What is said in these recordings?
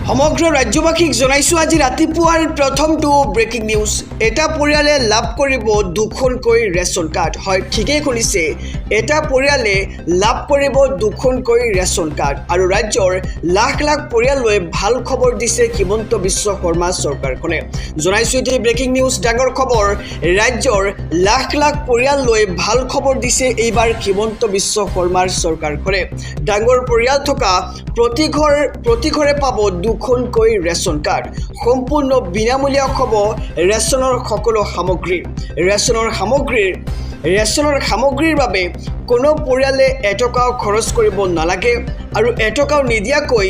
সমগ্ৰ ৰাজ্যবাসীক জনাইছো আজি ৰাতিপুৱাৰ প্ৰথমটো ব্ৰেকিং নিউজ। এটা পৰিয়ালে লাভ কৰিব দুখনকৈ ৰেচন কাৰ্ড। হয়, ঠিকেই শুনিছে, এটা পৰিয়ালে লাভ কৰিব দুখনকৈ ৰেচন কাৰ্ড। আৰু ৰাজ্যৰ লাখ লাখ পৰিয়াললৈ ভাল খবৰ দিছে হিমন্ত বিশ্ব শৰ্মা চৰকাৰখনে। জনাইছো এটি ব্ৰেকিং নিউজ, ডাঙৰ খবৰ। ৰাজ্যৰ লাখ লাখ পৰিয়াললৈ ভাল খবৰ দিছে এইবাৰ হিমন্ত বিশ্ব শৰ্মাৰ চৰকাৰখনে। ডাঙৰ পৰিয়াল থকা প্ৰতি ঘৰে পাব দুখনকৈ ৰেচন কাৰ্ড। সম্পূৰ্ণ বিনামূলীয়া হ'ব ৰেচনৰ সকলো সামগ্ৰী। ৰেচনৰ সামগ্ৰীৰ বাবে কোনো পৰিয়ালে এটকাও খৰচ কৰিব নালাগে আৰু এটকাও নিদিয়াকৈ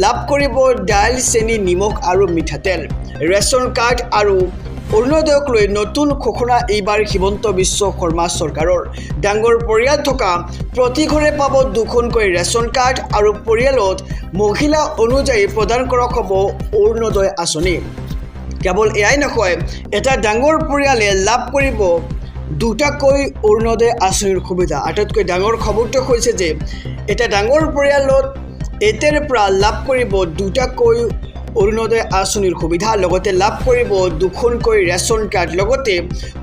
লাভ কৰিব দাইল, চেনি, নিমখ আৰু মিঠাতেল। ৰেচন কাৰ্ড আৰু অৰুণোদয়ক লৈ নতুন ঘোষণা এইবাৰ হিমন্ত বিশ্ব শৰ্মা চৰকাৰৰ। ডাঙৰ পৰিয়াল থকা প্ৰতি ঘৰে পাব দুখনকৈ ৰেচন কাৰ্ড আৰু পৰিয়ালত মহিলা অনুযায়ী প্ৰদান কৰা হ'ব অৰুণোদয় আঁচনি। কেৱল এয়াই নহয়, এটা ডাঙৰ পৰিয়ালে লাভ কৰিব দুটাকৈ অৰুণোদয় আঁচনিৰ সুবিধা। আটাইতকৈ ডাঙৰ খবৰটো হৈছে যে এটা ডাঙৰ পৰিয়ালত এতিয়াৰ পৰা লাভ কৰিব দুটাকৈ অৰুণোদয় আঁচনিৰ সুবিধা, লগতে লাভ কৰিব দুখনকৈ ৰেচন কাৰ্ড। লগতে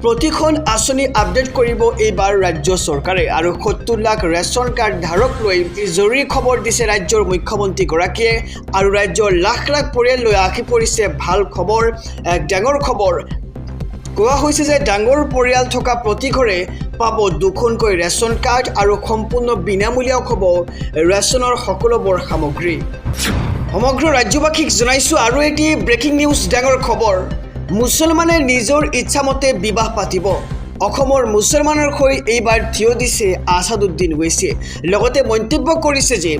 প্ৰতিখন আঁচনি আপডেট কৰিব এইবাৰ ৰাজ্য চৰকাৰে। আৰু 70 লাখ ৰেচন কাৰ্ড ধাৰক লৈ জৰুৰী খবৰ দিছে ৰাজ্যৰ মুখ্যমন্ত্ৰীগৰাকীয়ে। আৰু ৰাজ্যৰ লাখ লাখ পৰিয়াললৈ আহি পৰিছে ভাল খবৰ, এক ডাঙৰ খবৰ। কোৱা হৈছে যে ডাঙৰ পৰিয়াল থকা প্ৰতি ঘৰে পাব দুখনকৈ ৰেচন কাৰ্ড আৰু সম্পূৰ্ণ বিনামূলীয়া হ'ব ৰেচনৰ সকলোবোৰ সামগ্ৰী। সমগ্ৰ ৰাজ্যবাসীক জনাইছো আৰু এটি ব্ৰেকিং নিউজ, ডাঙৰ খবৰ। মুছলমানে নিজৰ ইচ্ছামতে বিবাহ পাতিব। অসমৰ মুছলমানৰ হৈ এইবাৰ থিয় দিছে আছাদুদ্দিন ওৱেইছিয়ে। লগতে মন্তব্য কৰিছে যে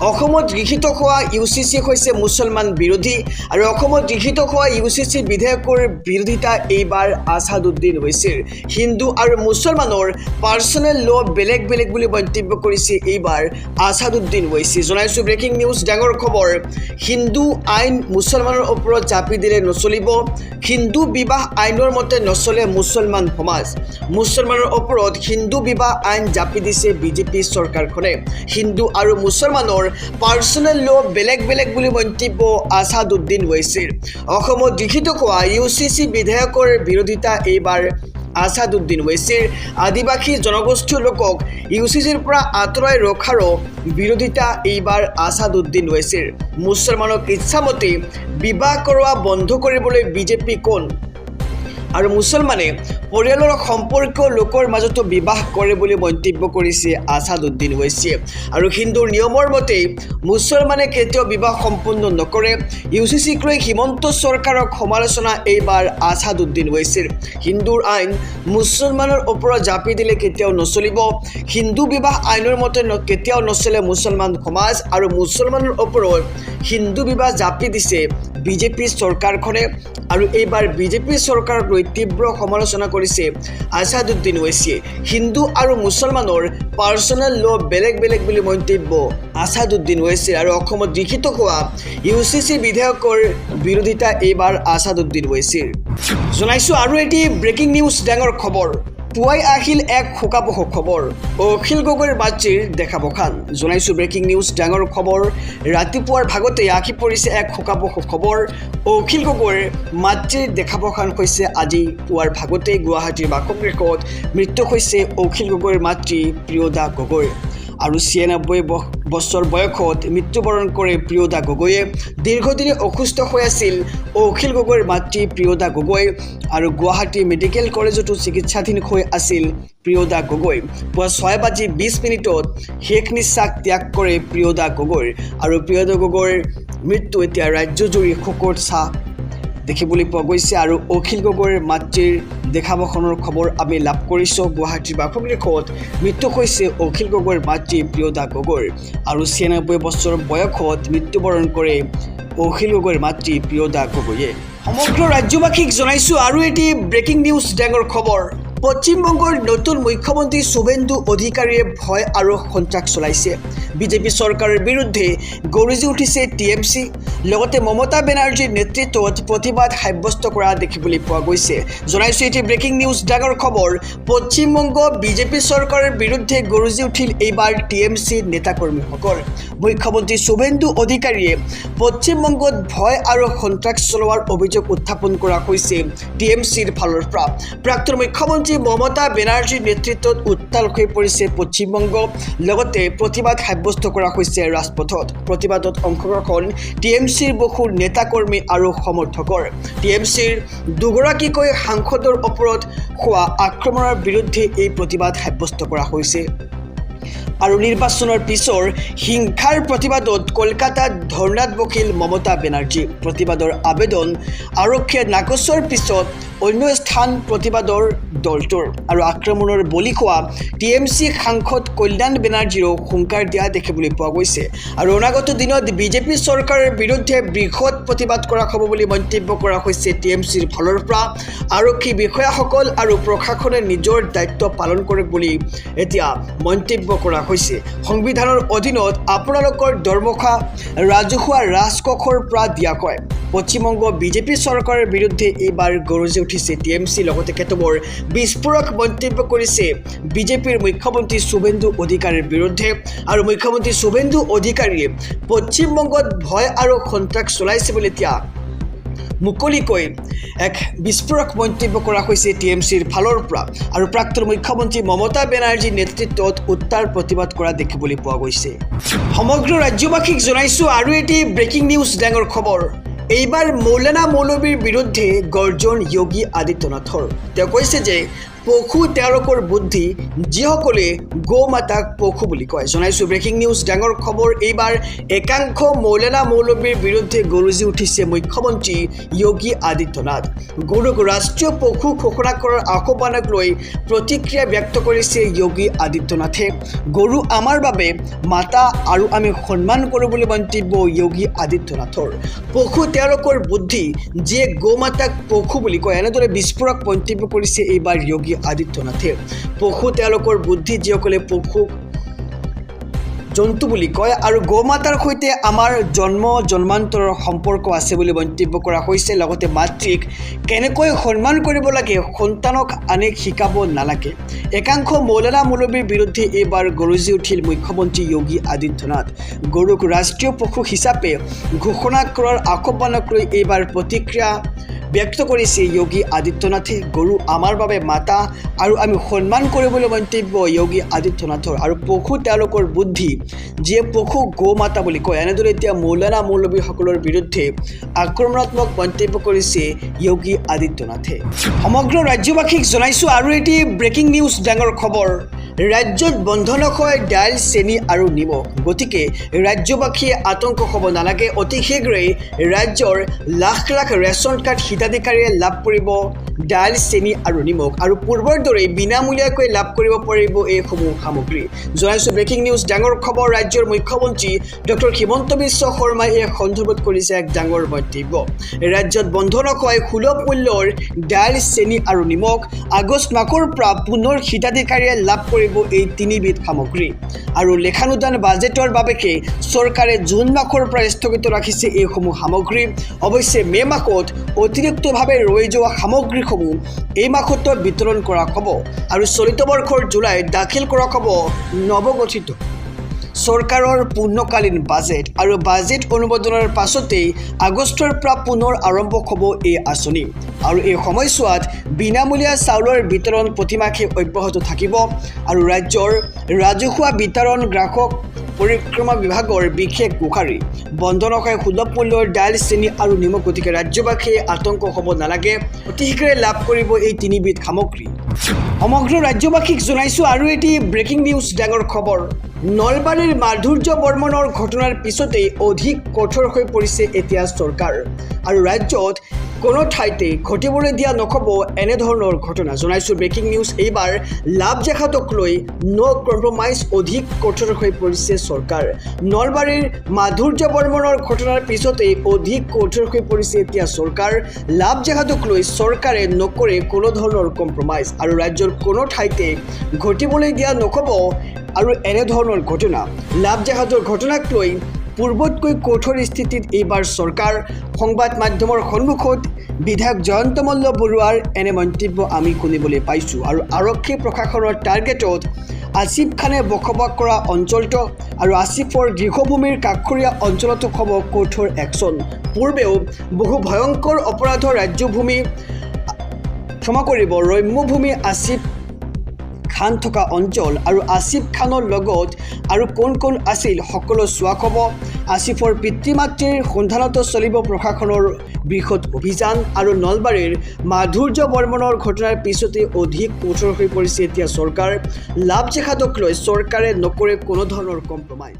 অসমত গৃহীত হোৱা UCC হৈছে মুছলমান বিৰোধী আৰু অসমত গৃহীত হোৱা UCC বিধেয়কৰ বিৰোধিতা এইবাৰ আছাদুদ্দিন ওৱেইছিৰ। হিন্দু আৰু মুছলমানৰ পাৰ্চনেল ল' বেলেগ বেলেগ বুলি মন্তব্য কৰিছে এইবাৰ আছাদুদ্দিন ওৱেইছি। জনাইছো ব্ৰেকিং নিউজ, ডাঙৰ খবৰ। হিন্দু আইন মুছলমানৰ ওপৰত জাপি দিলে নচলিব। হিন্দু বিবাহ আইনৰ মতে নচলে মুছলমান সমাজ। মুছলমানৰ ওপৰত হিন্দু বিবাহ আইন জাপি দিছে বিজেপি চৰকাৰখনে। হিন্দু আৰু মুছলমানৰ পাৰ্চনেল ল' বেলেগ বেলেগ বুলি মন্তব্য আছাদুদ্দিন ওৱেইছিৰ। অসমত গৃহীত হোৱা UCC বিধেয়কৰ বিৰোধিতা এইবাৰ আছাদুদ্দিন ওৱেইছিৰ। আদিবাসী জনগোষ্ঠীৰ লোকক UCCৰ পৰা আঁতৰাই ৰখাৰো বিৰোধিতা এইবাৰ আছাদুদ্দিন ওৱেইছিৰ। মুছলমানক ইচ্ছামতে বিবাহ কৰোৱা বন্ধ কৰিবলৈ বিজেপি কোন? আৰু মুছলমানে পৰিয়ালৰ সম্পৰ্কীয় লোকৰ মাজতো বিবাহ কৰে বুলি মন্তব্য কৰিছে আছাদুদ্দিন ওৱেইছিয়ে। আৰু হিন্দুৰ নিয়মৰ মতে মুছলমানে কেতিয়াও বিবাহ সম্পূৰ্ণ নকৰে। UCCক লৈ হিমন্ত চৰকাৰক সমালোচনা এইবাৰ আছাদুদ্দিন ওৱেইছিৰ। হিন্দুৰ আইন মুছলমানৰ ওপৰত জাপি দিলে কেতিয়াও নচলিব। হিন্দু বিবাহ আইনৰ মতে কেতিয়াও নচলে মুছলমান সমাজ। আৰু মুছলমানৰ ওপৰত হিন্দু বিবাহ জাপি দিছে বিজেপি চৰকাৰখনে। আৰু এইবাৰ বিজেপি চৰকাৰক লৈ তীব্ৰ সমালোচনা কৰিছে আছাদুদ্দিন ওৱেইছিয়ে। হিন্দু আৰু মুছলমানৰ পাৰ্চনেল ল' বেলেগ বেলেগ বুলি মন্তব্য আছাদুদ্দিন ওৱেইছিৰ। আৰু অসমত গৃহীত হোৱা UCC বিধেয়কৰ বিৰোধিতা এইবাৰ আছাদুদ্দিন ওৱেইছিৰ। জনাইছো আৰু এটি ব্ৰেকিং নিউজ, ডাঙৰ খবৰ। পুৱাই আহিল এক শোকাবহ খবৰ। অখিল গগৈৰ মাতৃৰ দেখাবখান। জনাইছো ব্ৰেকিং নিউজ, ডাঙৰ খবৰ। ৰাতিপুৱাৰ ভাগতে আহি পৰিছে এক শোকাবহ খবৰ। অখিল গগৈৰ মাতৃৰ দেখাবখান হৈছে আজি পুৱাৰ ভাগতে গুৱাহাটীৰ বাসগৃহত মৃত্যু হৈছে অখিল গগৈৰ মাতৃ প্ৰিয়দা গগৈ। আৰু 96 বছৰ বয়সত মৃত্যুবৰণ কৰে প্ৰিয়দা গগৈয়ে। দীৰ্ঘদিনে অসুস্থ হৈ আছিল অখিল গগৈৰ মাতৃ প্ৰিয়দা গগৈ। আৰু গুৱাহাটী মেডিকেল কলেজতো চিকিৎসাধীন হৈ আছিল প্ৰিয়দা গগৈ। পুৱা 6:20 শেষ নিশ্বাস ত্যাগ কৰে প্ৰিয়দা গগৈৰ। আৰু প্ৰিয়দা গগৈৰ মৃত্যু এতিয়া ৰাজ্যজুৰি শোকৰ ছাঁ দেখিবলৈ পোৱা গৈছে। আৰু অখিল গগৈৰ মাতৃৰ দেখাবখানৰ খবৰ আমি লাভ কৰিছোঁ। গুৱাহাটীৰ বাসগৃহত মৃত্যু হৈছে অখিল গগৈৰ মাতৃ প্ৰিয়দা গগৈৰ। আৰু 96 বছৰ বয়সত মৃত্যুবৰণ কৰে অখিল গগৈৰ মাতৃ প্ৰিয়দা গগৈয়ে। সমগ্ৰ ৰাজ্যবাসীক জনাইছো আৰু এটি ব্ৰেকিং নিউজ, ডাঙৰ খবৰ। পশ্চিমবংগৰ নতুন মুখ্যমন্ত্ৰী শুভেন্দু অধিকাৰীয়ে ভয় আৰু সন্ত্ৰাস চলাইছে। বিজেপি চৰকাৰৰ বিৰুদ্ধে গৰজি উঠিছে টিএমচি। লগতে মমতা বেনাৰ্জীৰ নেতৃত্বত প্ৰতিবাদ সাব্যস্ত কৰা দেখিবলৈ পোৱা গৈছে। জনাইছো এটি ব্ৰেকিং নিউজ ডাঙৰ খবৰ। পশ্চিমবংগ বিজেপি চৰকাৰৰ বিৰুদ্ধে গৰজি উঠিল এইবাৰ টিএমচি নেতাকৰ্মীসকল। মুখ্যমন্ত্ৰী শুভেন্দু অধিকাৰীয়ে পশ্চিমবংগত ভয় আৰু সন্ত্ৰাস চলোৱাৰ অভিযোগ উত্থাপন কৰা হৈছে টিএমচিৰ ফালৰ পৰা। প্ৰাক্তন মুখ্যমন্ত্ৰী মমতা বেনাৰ্জীৰ নেতৃত্বত উত্তাল হৈ পৰিছে পশ্চিমবংগ। লগতে প্ৰতিবাদ সাব্যস্ত কৰা হৈছে ৰাজপথত। প্ৰতিবাদত অংশগ্ৰহণ টিএমচিৰ বহু নেতাকৰ্মী আৰু সমৰ্থকৰ। টিএমচিৰ দুগৰাকীকৈ সাংসদৰ ওপৰত হোৱা আক্ৰমণৰ বিৰুদ্ধে এই প্ৰতিবাদ সাব্যস্ত কৰা হৈছে। আৰু নিৰ্বাচনৰ পিছৰ হিংসাৰ প্ৰতিবাদত কলকাতাত ধৰ্ণাত বহিল মমতা বেনাৰ্জী। প্ৰতিবাদৰ আবেদন আৰক্ষীয়ে নাকচৰ পিছত অন্য স্থান প্ৰতিবাদৰ দলটোৰ। আৰু আক্ৰমণৰ বলি হোৱা টিএমচি সাংসদ কল্যাণ বেনাৰ্জীৰো হুংকাৰ দিয়া দেখিবলৈ পোৱা গৈছে। আৰু অনাগত দিনত বিজেপি চৰকাৰৰ বিৰুদ্ধে বৃহৎ প্ৰতিবাদ কৰা হ'ব বুলি মন্তব্য কৰা হৈছে টিএমচিৰ ফালৰ পৰা। আৰক্ষী বিষয়াসকল আৰু প্ৰশাসনে নিজৰ দায়িত্ব পালন কৰক বুলি এতিয়া মন্তব্য কৰা হৈছে। সংবিধানৰ অধীনত আপোনালোকৰ দৰমহা ৰাজহুৱা ৰাজকোষৰ পৰা দিয়া হয়। পশ্চিমবংগ বিজেপি চৰকাৰৰ বিৰুদ্ধে এইবাৰ গৰজি উঠিছে টিএমচি। লগতে কেতবোৰ বিস্ফোৰক মন্তব্য কৰিছে বিজেপিৰ মুখ্যমন্ত্ৰী শুভেন্দু অধিকাৰীৰ বিৰুদ্ধে। আৰু মুখ্যমন্ত্ৰী শুভেন্দু অধিকাৰীয়ে পশ্চিমবংগত ভয় আৰু সন্ত্ৰাস চলাইছে বুলি এতিয়া মুকলিকৈ এক বিস্ফোৰক মন্তব্য কৰা হৈছে টিএমচিৰ ফালৰ পৰা। আৰু প্ৰাক্তন মুখ্যমন্ত্ৰী মমতা বেনাৰ্জীৰ নেতৃত্বত উত্তাল প্ৰতিবাদ কৰা দেখিবলৈ পোৱা গৈছে। সমগ্ৰ ৰাজ্যবাসীক জনাইছো আৰু এটি ব্ৰেকিং নিউজ ডাঙৰ খবৰ। এইবাৰ মৌলানা মৌলবীৰ বিৰুদ্ধে গৰ্জন যোগী আদিত্যনাথৰ। তেওঁ কৈছে যে পশু তেওঁলোকৰ বুদ্ধি, যিসকলে গৌ মাতাক পশু বুলি কয়। জনাইছো ব্ৰেকিং নিউজ ডাঙৰ খবৰ। এইবাৰ একাংশ মৌলানা মৌলবীৰ বিৰুদ্ধে গৰজি উঠিছে মুখ্যমন্ত্ৰী যোগী আদিত্যনাথ। গৰুক ৰাষ্ট্ৰীয় পশু ঘোষণা কৰাৰ আহ্বানক লৈ প্ৰতিক্ৰিয়া ব্যক্ত কৰিছে যোগী আদিত্যনাথে। গৰু আমাৰ বাবে মাতা আৰু আমি সন্মান কৰোঁ বুলি মন্তব্য যোগী আদিত্যনাথৰ। পশু তেওঁলোকৰ বুদ্ধি, যিয়ে গৌ মাতাক পশু বুলি কয়, এনেদৰে বিস্ফোৰক মন্তব্য কৰিছে এইবাৰ যোগী আদিত্যনাথে। পশু তেওঁলোকৰ বুদ্ধি, যিসকলে পশুক জন্তু বুলি কয়। আৰু গৌ মাতাৰ সৈতে আমাৰ জন্মান্তৰৰ সম্পৰ্ক আছে বুলি মন্তব্য কৰা হৈছে। লগতে মাতৃক কেনেকৈ সন্মান কৰিব লাগে সন্তানক আনে শিকাব নালাগে। একাংশ মৌলানা মৌলবীৰ বিৰুদ্ধে এইবাৰ গৰজি উঠিল মুখ্যমন্ত্ৰী যোগী আদিত্যনাথ। গৰুক ৰাষ্ট্ৰীয় পশু হিচাপে ঘোষণা কৰাৰ আহ্বানক লৈ এইবাৰ প্ৰতিক্ৰিয়া ব্যক্ত কৰিছে যোগী আদিত্যনাথে। গৰু আমাৰ বাবে মাতা আৰু আমি সন্মান কৰিবলৈ মন্তব্য যোগী আদিত্যনাথৰ। আৰু পশু তেওঁলোকৰ বুদ্ধি, যিয়ে পশু গৌ মাতা বুলি কয়। এনেদৰে এতিয়া মৌলানা মৌলবীসকলৰ বিৰুদ্ধে আক্ৰমণাত্মক মন্তব্য কৰিছে যোগী আদিত্যনাথে। সমগ্ৰ ৰাজ্যবাসীক জনাইছো আৰু এটি ব্ৰেকিং নিউজ ডাঙৰ খবৰ। ৰাজ্যত বন্ধ নকয় দাইল, চেনি আৰু নিমখ। গতিকে ৰাজ্যবাসীয়ে আতংক হ'ব নালাগে। অতি শীঘ্ৰেই ৰাজ্যৰ লাখ লাখ ৰেচন কাৰ্ড হিতাধিকাৰীয়ে লাভ কৰিব দাইল, চেনি আৰু নিমখ। আৰু পূৰ্বৰ দৰেই বিনামূলীয়াকৈ লাভ কৰিব পাৰিব এইসমূহ সামগ্ৰী। জনাইছো ব্ৰেকিং নিউজ ডাঙৰ খবৰ। ৰাজ্যৰ মুখ্যমন্ত্ৰী ডক্টৰ হিমন্ত বিশ্ব শৰ্মাই এই সন্দৰ্ভত কৰিছে এক ডাঙৰ মন্তব্য। ৰাজ্যত বন্ধ নকয় সুলভ মূল্যৰ দাইল, চেনি আৰু নিমখ। আগষ্ট মাহৰ পৰা পুনৰ হিতাধিকাৰীয়ে লাভ কৰিব এই তিনিবিধ সামগ্ৰী। আৰু লেখানুদান বাজেটৰ বাবেকে চৰকাৰে জুন মাহৰ পৰা স্থগিত ৰাখিছে এইসমূহ সামগ্ৰী। অৱশ্যে মে মাহত অতিৰিক্তভাৱে ৰৈ যোৱা সামগ্ৰীসমূহ এই মাহতো বিতৰণ কৰা হ'ব। আৰু চলিত বৰ্ষৰ জুলাইত দাখিল কৰা হ'ব নৱগঠিত চৰকাৰৰ পূৰ্ণকালীন বাজেট। আৰু বাজেট অনুমোদনৰ পাছতেই আগষ্টৰ পৰা পুনৰ আৰম্ভ হ'ব এই আঁচনি। আৰু এই সময়ছোৱাত বিনামূলীয়া চাউলৰ বিতৰণ প্ৰতিমাহে অব্যাহত থাকিব। আৰু ৰাজ্যৰ ৰাজহুৱা বিতৰণ গ্ৰাহক পৰিক্ৰমা বিভাগৰ বিশেষ গোহাৰি। বন্ধ নকয় সুলভ মূল্যৰ দাইল, চেনি আৰু নিমখ। গতিকে ৰাজ্যবাসীয়ে আতংক হ'ব নালাগে। অতি শীঘ্ৰে লাভ কৰিব এই তিনিবিধ সামগ্ৰী। সমগ্ৰ ৰাজ্যবাসীক জনাইছো আৰু এটি ব্ৰেকিং নিউজ ডাঙৰ খবৰ। নলবাৰীৰ মাধুৰ্য বৰ্মনৰ ঘটনাৰ পিছতেই অধিক কঠোৰ হৈ পৰিছে এতিয়া চৰকাৰ। আৰু ৰাজ্যত কোনো ঠাইতে ঘটিবলৈ দিয়া নহ'ব এনেধৰণৰ ঘটনা। জনাইছোঁ ব্ৰেকিং নিউজ। এইবাৰ লাভ জেহাদক লৈ নো কম্প্ৰমাইজ, অধিক কঠোৰ হৈ পৰিছে চৰকাৰ। নলবাৰীৰ মাধুৰ্য বৰ্মনৰ ঘটনাৰ পিছতেই অধিক কঠোৰ হৈ পৰিছে এতিয়া চৰকাৰ। লাভ জেহাদক লৈ চৰকাৰে নকৰে কোনো ধৰণৰ কম্প্ৰমাইজ আৰু ৰাজ্যৰ কোনো ঠাইতে ঘটিবলৈ দিয়া নহ'ব আৰু এনেধৰণৰ ঘটনা। লাভ জেহাদৰ ঘটনাক লৈ পূৰ্বতকৈ কঠোৰ স্থিতিত এইবাৰ চৰকাৰ। সংবাদ মাধ্যমৰ সন্মুখত বিধায়ক জয়ন্ত মল্ল বৰুৱাৰ এনে মন্তব্য আমি শুনিবলৈ পাইছোঁ। আৰু আৰক্ষী প্ৰশাসনৰ টাৰ্গেটত আসিফ খানে বসবাস কৰা অঞ্চলটো আৰু আসিফৰ গৃহভূমিৰ কাষৰীয়া অঞ্চলতো হ'ব কঠোৰ একশ্যন। পূৰ্বেও বহু ভয়ংকৰ অপৰাধৰ ৰাজ্যভূমি ৰম্যভূমি আসিফ খান থকা অঞ্চল আৰু আসিফ খানৰ লগত আৰু কোন আছিল সকলো চোৱা হ'ব। আসিফৰ পিতৃ মাতৃৰ সন্ধানতো চলিব প্ৰশাসনৰ বৃহৎ অভিযান। আৰু নলবাৰীৰ মাধুৰ্য বৰ্মনৰ ঘটনাৰ পিছতে অধিক কঠোৰ হৈ পৰিছে এতিয়া চৰকাৰ। লাভ জেহাদক লৈ চৰকাৰে নকৰে কোনো ধৰণৰ কম্প্ৰমাইজ।